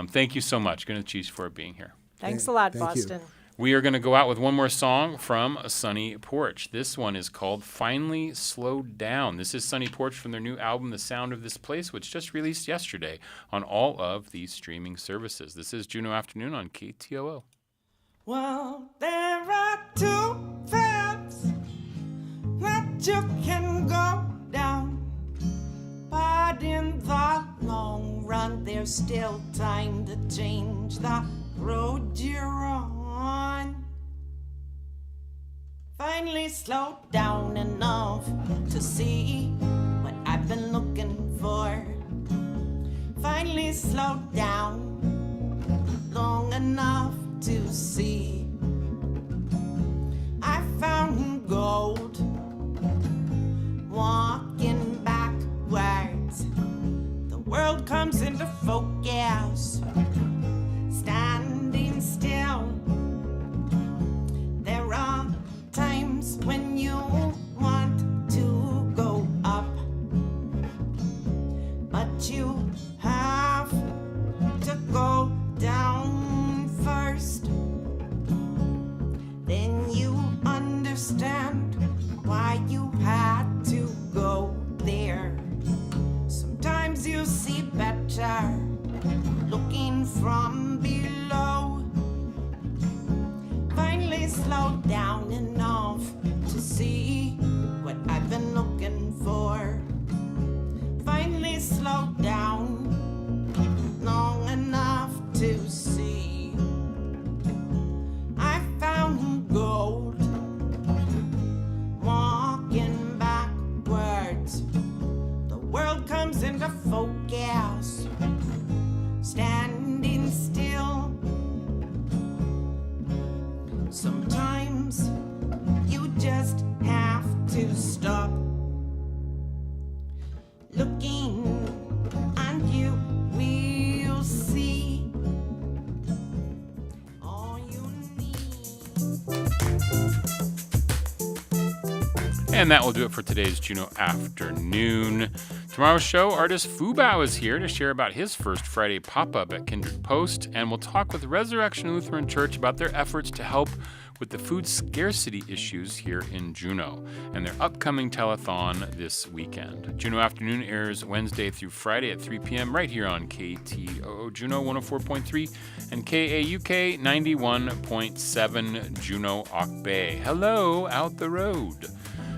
Thank you so much. Gunatish, for being here. Thanks a lot, Thank you. Boston. We are going to go out with one more song from Sunny Porch. This one is called Finally Slowed Down. This is Sunny Porch from their new album, The Sound of This Place, which just released yesterday on all of these streaming services. This is Juneau Afternoon on KTOO. Well, there are two paths that you can go down, but in the long run, there's still time to change the road you're on. Finally slowed down enough to see what I've been looking for. Finally slowed down long enough to see I found gold walking backwards. The world comes into focus, standing still. There are times when you want to go up, but you have to go down first. Then you understand why you had to go there. Sometimes you see better looking from below. Finally slowed down enough to see what I've been looking for. Finally slowed down long enough to see I found gold walking backwards. The world comes into focus, standing still. Sometimes you just have to stop looking, and you will see all you need. And that will do it for today's Juneau Afternoon. Tomorrow's show, artist Fubao is here to share about his first Friday pop-up at Kindred Post, and we'll talk with Resurrection Lutheran Church about their efforts to help with the food scarcity issues here in Juneau and their upcoming telethon this weekend. Juneau Afternoon airs Wednesday through Friday at 3 p.m. right here on KTOO Juneau 104.3 and KAUK 91.7 Juneau Ock Bay. Hello, out the road.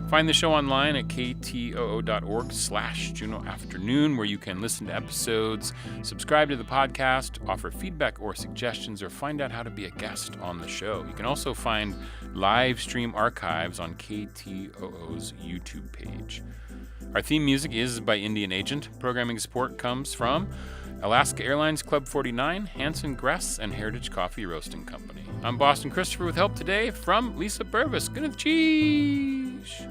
Find the show online at ktoo.org/Juneau Afternoon, where you can listen to episodes, subscribe to the podcast, offer feedback or suggestions, or find out how to be a guest on the show. You can also find live stream archives on KTOO's YouTube page. Our theme music is by Indian Agent. Programming support comes from Alaska Airlines Club 49, Hanson Gress, and Heritage Coffee Roasting Company. I'm Boston Christopher with help today from Lisa Purvis. Good cheese.